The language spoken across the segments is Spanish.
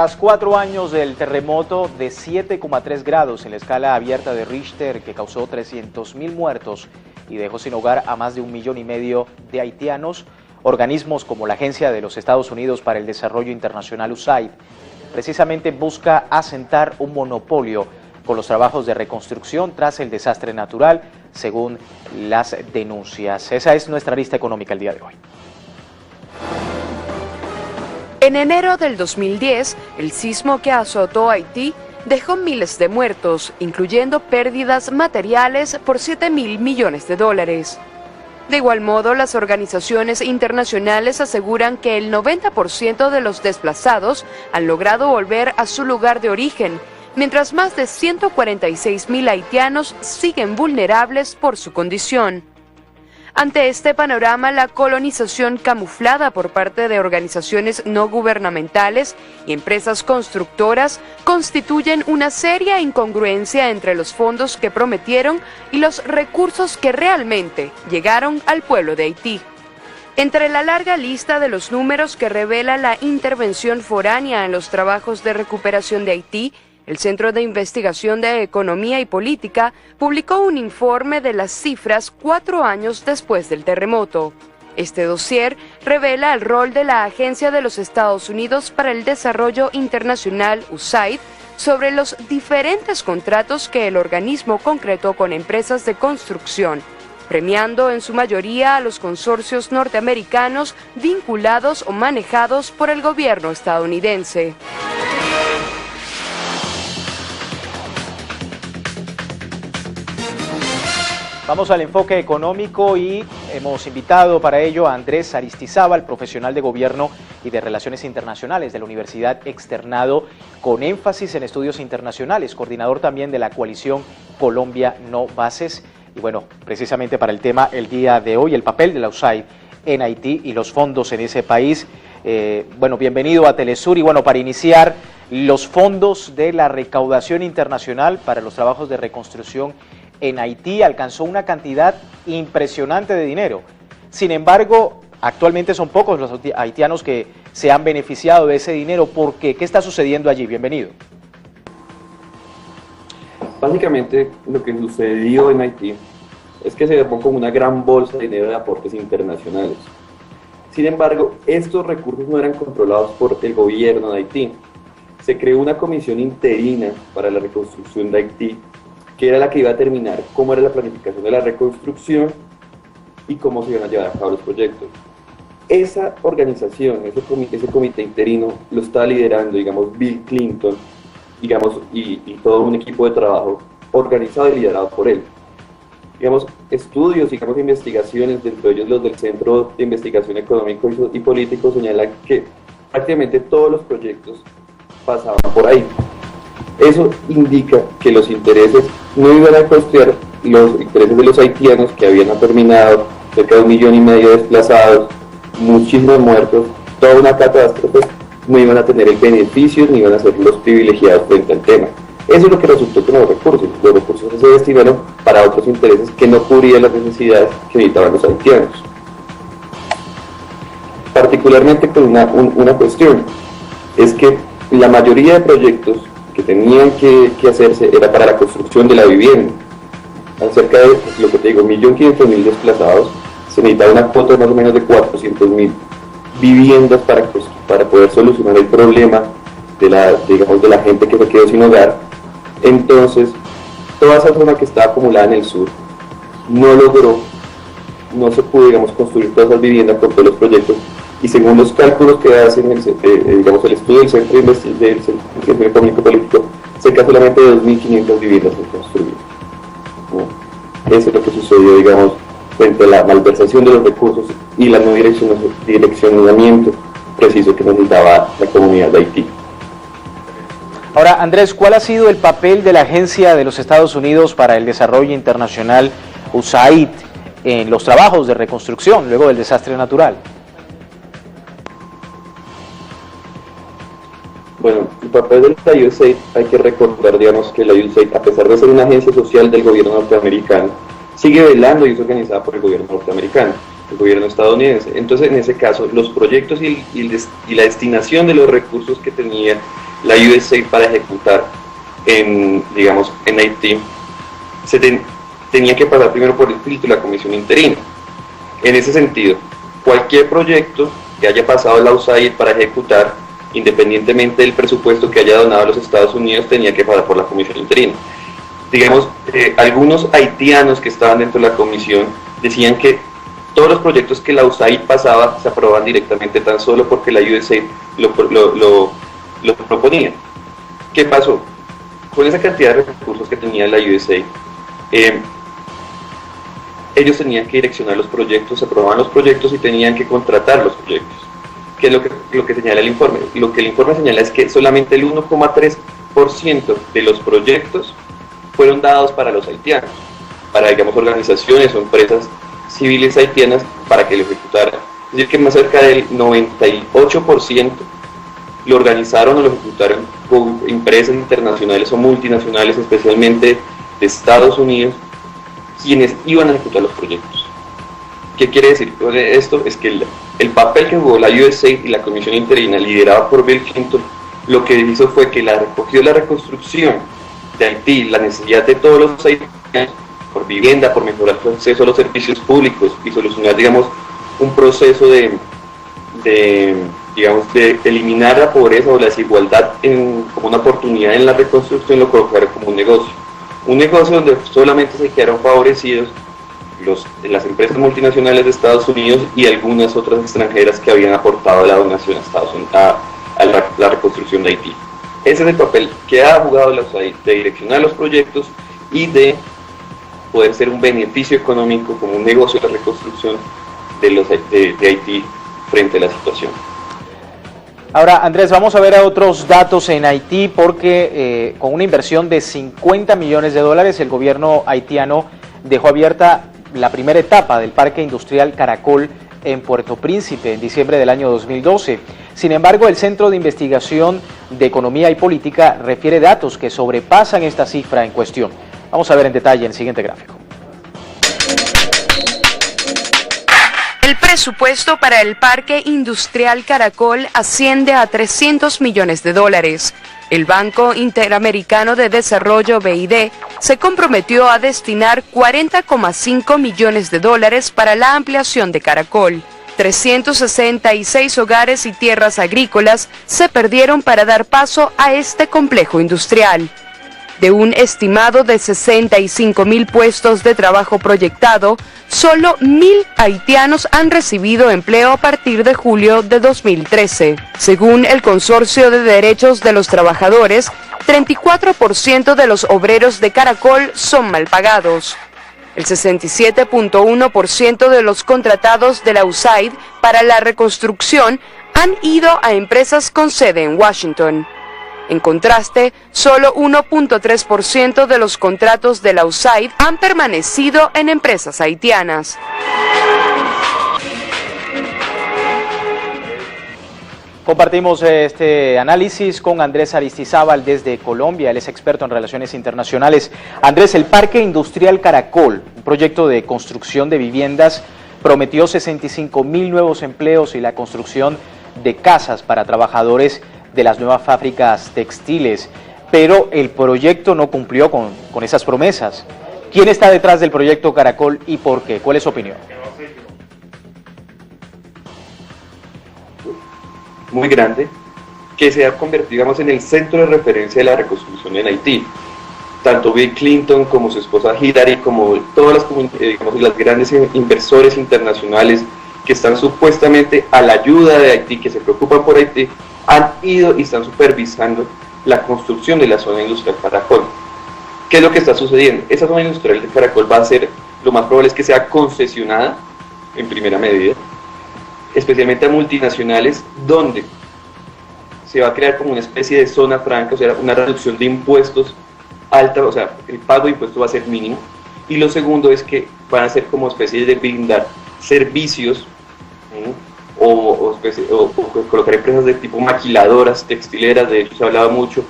Tras 4 años del terremoto de 7,3 grados en la escala abierta de Richter, que causó 300.000 muertos y dejó sin hogar a más de 1,5 millones de haitianos, organismos como la Agencia de los Estados Unidos para el Desarrollo Internacional USAID precisamente busca asentar un monopolio con los trabajos de reconstrucción tras el desastre natural, según las denuncias. Esa es nuestra lista económica el día de hoy. En enero del 2010, el sismo que azotó Haití dejó miles de muertos, incluyendo pérdidas materiales por $7.000 millones. De igual modo, las organizaciones internacionales aseguran que el 90% de los desplazados han logrado volver a su lugar de origen, mientras más de 146.000 haitianos siguen vulnerables por su condición. Ante este panorama, la colonización camuflada por parte de organizaciones no gubernamentales y empresas constructoras constituyen una seria incongruencia entre los fondos que prometieron y los recursos que realmente llegaron al pueblo de Haití. Entre la larga lista de los números que revela la intervención foránea en los trabajos de recuperación de Haití, el Centro de Investigación de Economía y Política publicó un informe de las cifras 4 años después del terremoto. Este dossier revela el rol de la Agencia de los Estados Unidos para el Desarrollo Internacional, USAID, sobre los diferentes contratos que el organismo concretó con empresas de construcción, premiando en su mayoría a los consorcios norteamericanos vinculados o manejados por el gobierno estadounidense. Vamos al enfoque económico y hemos invitado para ello a Andrés Aristizábal, profesional de Gobierno y de Relaciones Internacionales de la Universidad Externado, con énfasis en estudios internacionales, coordinador también de la coalición Colombia No Bases. Y bueno, precisamente para el tema el día de hoy, el papel de la USAID en Haití y los fondos en ese país. Bueno, bienvenido a Telesur y bueno, para iniciar, los fondos de la recaudación internacional para los trabajos de reconstrucción en Haití alcanzó una cantidad impresionante de dinero. Sin embargo, actualmente son pocos los haitianos que se han beneficiado de ese dinero. ¿Por qué? ¿Qué está sucediendo allí? Bienvenido. Básicamente, lo que sucedió en Haití es que se armó como una gran bolsa de dinero de aportes internacionales. Sin embargo, estos recursos no eran controlados por el gobierno de Haití. Se creó una comisión interina para la reconstrucción de Haití, que era la que iba a determinar cómo era la planificación de la reconstrucción y cómo se iban a llevar a cabo los proyectos. Esa organización, ese comité interino, lo estaba liderando, digamos, Bill Clinton, digamos, y todo un equipo de trabajo organizado y liderado por él. Digamos, estudios, digamos, investigaciones, dentro de ellos los del Centro de Investigación Económico y Político, señalan que prácticamente todos los proyectos pasaban por ahí. Eso indica que los intereses no iban a costear los intereses de los haitianos, que habían terminado, cerca de 1,5 millones de desplazados, muchísimos muertos, toda una catástrofe, no iban a tener el beneficio ni iban a ser los privilegiados frente al tema. Eso es lo que resultó con los recursos. Los recursos se destinaron para otros intereses que no cubrían las necesidades que necesitaban los haitianos. Particularmente con una cuestión, es que la mayoría de proyectos que tenían que hacerse era para la construcción de la vivienda. Cerca de lo que te digo, 1.500.000 desplazados, se necesitaba una cuota de más o menos de 400.000 viviendas para poder solucionar el problema de la gente que se quedó sin hogar. Entonces, toda esa zona que estaba acumulada en el sur no se pudo, digamos, construir todas esas viviendas con todos los proyectos. Y según los cálculos que hacen, digamos, el estudio del Centro de Investigación Económico Político, cerca solamente de 2.500 viviendas se construyeron. Eso es lo que sucedió, digamos, frente a la malversación de los recursos y la no direccionamiento preciso que necesitaba la comunidad de Haití. Ahora, Andrés, ¿cuál ha sido el papel de la Agencia de los Estados Unidos para el Desarrollo Internacional, USAID, en los trabajos de reconstrucción luego del desastre natural? Bueno, el papel de la USAID, hay que recordar, digamos, que la USAID, a pesar de ser una agencia social del gobierno norteamericano, sigue velando y es organizada por el gobierno norteamericano, el gobierno estadounidense. Entonces, en ese caso, los proyectos y la destinación de los recursos que tenía la USAID para ejecutar en Haití, tenía que pasar primero por el filtro de la comisión interina. En ese sentido, cualquier proyecto que haya pasado la USAID para ejecutar, independientemente del presupuesto que haya donado a los Estados Unidos, tenía que pasar por la comisión interina. Algunos haitianos que estaban dentro de la comisión decían que todos los proyectos que la USAID pasaba se aprobaban directamente tan solo porque la USAID lo proponía. ¿Qué pasó? Con esa cantidad de recursos que tenía la USAID, ellos tenían que direccionar los proyectos, se aprobaban los proyectos y tenían que contratar los proyectos. ¿Qué es lo que señala el informe? Lo que el informe señala es que solamente el 1,3% de los proyectos fueron dados para los haitianos, para, organizaciones o empresas civiles haitianas para que lo ejecutaran. Es decir, que más cerca del 98% lo organizaron o lo ejecutaron con empresas internacionales o multinacionales, especialmente de Estados Unidos, quienes iban a ejecutar los proyectos. ¿Qué quiere decir esto? Es que el papel que jugó la USAID y la comisión interina liderada por Bill Clinton, lo que hizo fue que recogió la reconstrucción de Haití, la necesidad de todos los haitianos, por vivienda, por mejorar el acceso a los servicios públicos y solucionar, un proceso de eliminar la pobreza o la desigualdad como una oportunidad en la reconstrucción, lo colocaron como un negocio donde solamente se quedaron favorecidos las empresas multinacionales de Estados Unidos y algunas otras extranjeras que habían aportado la donación a Estados Unidos, a la reconstrucción de Haití. Ese es el papel que ha jugado la USAID, de direccionar los proyectos y de poder ser un beneficio económico como un negocio de reconstrucción de Haití frente a la situación. Ahora, Andrés, vamos a ver a otros datos en Haití porque con una inversión de $50 millones, el gobierno haitiano dejó abierta la primera etapa del Parque Industrial Caracol en Puerto Príncipe en diciembre del año 2012. Sin embargo, el Centro de Investigación de Economía y Política refiere datos que sobrepasan esta cifra en cuestión. Vamos a ver en detalle en el siguiente gráfico. El presupuesto para el Parque Industrial Caracol asciende a $300 millones. El Banco Interamericano de Desarrollo, BID, se comprometió a destinar $40,5 millones para la ampliación de Caracol. 366 hogares y tierras agrícolas se perdieron para dar paso a este complejo industrial. De un estimado de 65.000 puestos de trabajo proyectado, solo 1.000 haitianos han recibido empleo a partir de julio de 2013. Según el Consorcio de Derechos de los Trabajadores, 34% de los obreros de Caracol son mal pagados. El 67.1% de los contratados de la USAID para la reconstrucción han ido a empresas con sede en Washington. En contraste, solo 1.3% de los contratos de la USAID han permanecido en empresas haitianas. Compartimos este análisis con Andrés Aristizábal desde Colombia. Él es experto en relaciones internacionales. Andrés, el Parque Industrial Caracol, un proyecto de construcción de viviendas, prometió 65.000 nuevos empleos y la construcción de casas para trabajadores de las nuevas fábricas textiles, pero el proyecto no cumplió con esas promesas. ¿Quién está detrás del proyecto Caracol y por qué? ¿Cuál es su opinión? Muy grande, que se ha convertido, en el centro de referencia de la reconstrucción en Haití. Tanto Bill Clinton como su esposa Hillary, como todas las grandes inversores internacionales que están supuestamente a la ayuda de Haití, que se preocupan por Haití, han ido y están supervisando la construcción de la zona industrial Caracol. ¿Qué es lo que está sucediendo? Esa zona industrial de Caracol va a ser, lo más probable es que sea concesionada en primera medida, especialmente a multinacionales, donde se va a crear como una especie de zona franca, o sea, una reducción de impuestos alta, o sea, el pago de impuestos va a ser mínimo. Y lo segundo es que van a ser como especie de brindar servicios, o colocar empresas de tipo maquiladoras, textileras. De hecho se hablaba mucho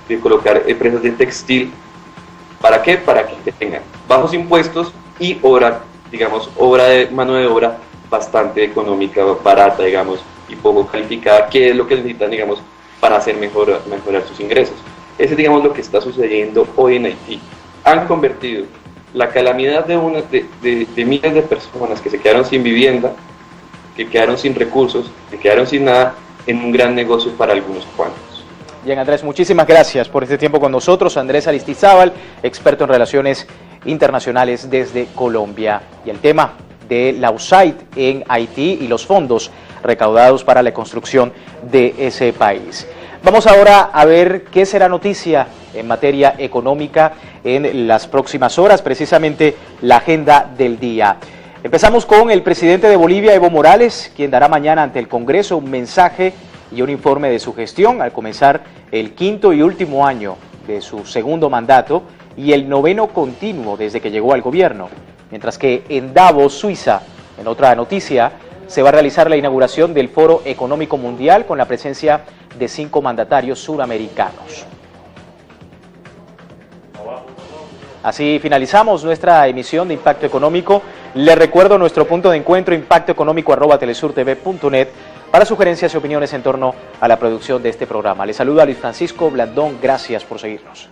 de colocar empresas de textil. ¿Para qué? Para que tengan bajos impuestos y obra de mano de obra bastante económica, barata, y poco calificada, que es lo que necesitan, para hacer mejorar sus ingresos. Ese es, digamos, lo que está sucediendo hoy en Haití. Han convertido la calamidad de miles de personas que se quedaron sin vivienda, que quedaron sin recursos, que quedaron sin nada, en un gran negocio para algunos cuantos. Bien, Andrés, muchísimas gracias por este tiempo con nosotros. Andrés Aristizábal, experto en relaciones internacionales desde Colombia. Y el tema de la USAID en Haití y los fondos recaudados para la construcción de ese país. Vamos ahora a ver qué será noticia en materia económica en las próximas horas, precisamente la agenda del día. Empezamos con el presidente de Bolivia, Evo Morales, quien dará mañana ante el Congreso un mensaje y un informe de su gestión al comenzar el quinto y último año de su segundo mandato y el noveno continuo desde que llegó al gobierno. Mientras que en Davos, Suiza, en otra noticia, se va a realizar la inauguración del Foro Económico Mundial con la presencia de 5 mandatarios suramericanos. Así finalizamos nuestra emisión de Impacto Económico. Les recuerdo nuestro punto de encuentro impactoeconómico@telesurtv.net para sugerencias y opiniones en torno a la producción de este programa. Les saluda Luis Francisco Blandón, gracias por seguirnos.